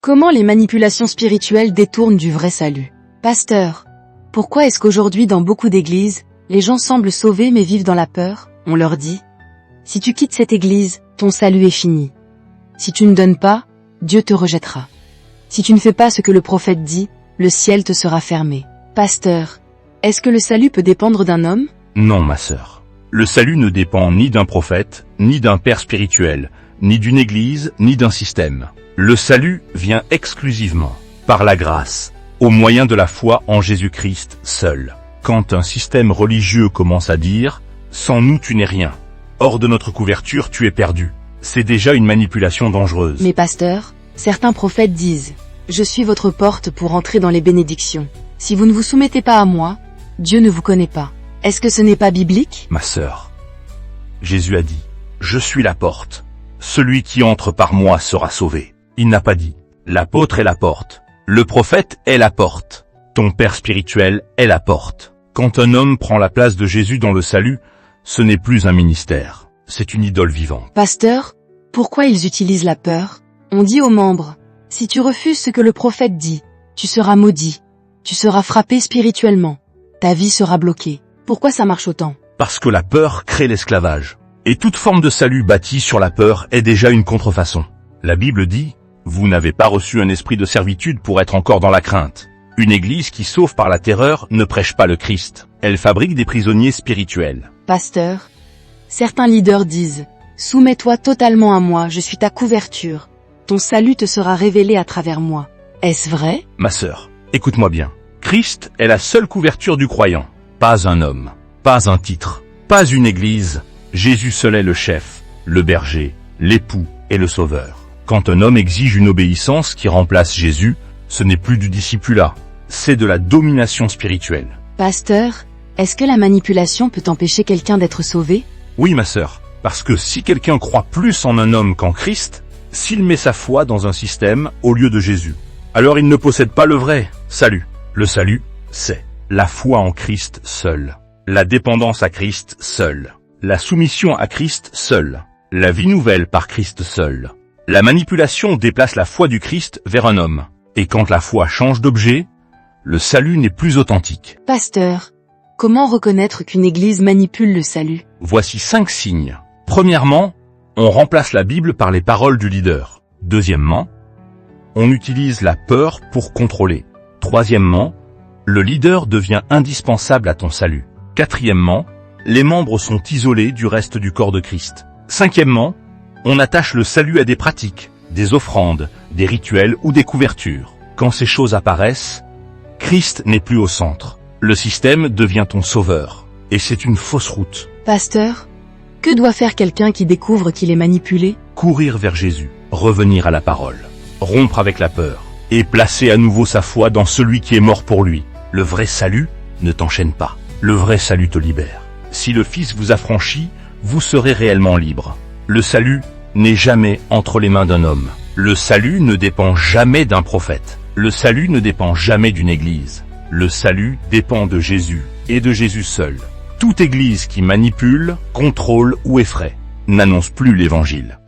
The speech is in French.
Comment les manipulations spirituelles détournent du vrai salut? Pasteur, pourquoi est-ce qu'aujourd'hui dans beaucoup d'églises, les gens semblent sauvés mais vivent dans la peur? On leur dit, si tu quittes cette église, ton salut est fini. Si tu ne donnes pas, Dieu te rejettera. Si tu ne fais pas ce que le prophète dit, le ciel te sera fermé. Pasteur, est-ce que le salut peut dépendre d'un homme? Non, ma sœur. Le salut ne dépend ni d'un prophète, ni d'un père spirituel, ni d'une église, ni d'un système. Le salut vient exclusivement par la grâce, au moyen de la foi en Jésus-Christ seul. Quand un système religieux commence à dire « sans nous tu n'es rien », hors de notre couverture tu es perdu, c'est déjà une manipulation dangereuse. Mais pasteur, certains prophètes disent « je suis votre porte pour entrer dans les bénédictions. Si vous ne vous soumettez pas à moi, Dieu ne vous connaît pas. » Est-ce que ce n'est pas biblique? Ma sœur, Jésus a dit « je suis la porte. Celui qui entre par moi sera sauvé. » Il n'a pas dit « l'apôtre est la porte. Le prophète est la porte. Ton père spirituel est la porte. » Quand un homme prend la place de Jésus dans le salut, ce n'est plus un ministère, c'est une idole vivante. Pasteur, pourquoi ils utilisent la peur? On dit aux membres, si tu refuses ce que le prophète dit, tu seras maudit, tu seras frappé spirituellement, ta vie sera bloquée. Pourquoi ça marche autant? Parce que la peur crée l'esclavage. Et toute forme de salut bâtie sur la peur est déjà une contrefaçon. La Bible dit, vous n'avez pas reçu un esprit de servitude pour être encore dans la crainte. Une église qui sauve par la terreur ne prêche pas le Christ. Elle fabrique des prisonniers spirituels. Pasteur, certains leaders disent, soumets-toi totalement à moi, je suis ta couverture. Ton salut te sera révélé à travers moi. Est-ce vrai? Ma sœur, écoute-moi bien. Christ est la seule couverture du croyant. Pas un homme, pas un titre, pas une église. Jésus seul est le chef, le berger, l'époux et le sauveur. Quand un homme exige une obéissance qui remplace Jésus, ce n'est plus du discipulat, c'est de la domination spirituelle. Pasteur, est-ce que la manipulation peut empêcher quelqu'un d'être sauvé? Oui ma sœur, parce que si quelqu'un croit plus en un homme qu'en Christ, s'il met sa foi dans un système au lieu de Jésus, alors il ne possède pas le vrai salut. Le salut, c'est la foi en Christ seul, la dépendance à Christ seul, la soumission à Christ seul, la vie nouvelle par Christ seul. La manipulation déplace la foi du Christ vers un homme. Et quand la foi change d'objet, le salut n'est plus authentique. Pasteur, comment reconnaître qu'une église manipule le salut? Voici 5 signes. Premièrement, on remplace la Bible par les paroles du leader. Deuxièmement, on utilise la peur pour contrôler. Troisièmement, le leader devient indispensable à ton salut. Quatrièmement, les membres sont isolés du reste du corps de Christ. Cinquièmement, on attache le salut à des pratiques, des offrandes, des rituels ou des couvertures. Quand ces choses apparaissent, Christ n'est plus au centre. Le système devient ton sauveur. Et c'est une fausse route. Pasteur, que doit faire quelqu'un qui découvre qu'il est manipulé? Courir vers Jésus, revenir à la parole, rompre avec la peur, et placer à nouveau sa foi dans celui qui est mort pour lui. Le vrai salut ne t'enchaîne pas. Le vrai salut te libère. Si le Fils vous affranchit, vous serez réellement libre. Le salut n'est jamais entre les mains d'un homme. Le salut ne dépend jamais d'un prophète. Le salut ne dépend jamais d'une église. Le salut dépend de Jésus, et de Jésus seul. Toute église qui manipule, contrôle ou effraie n'annonce plus l'évangile.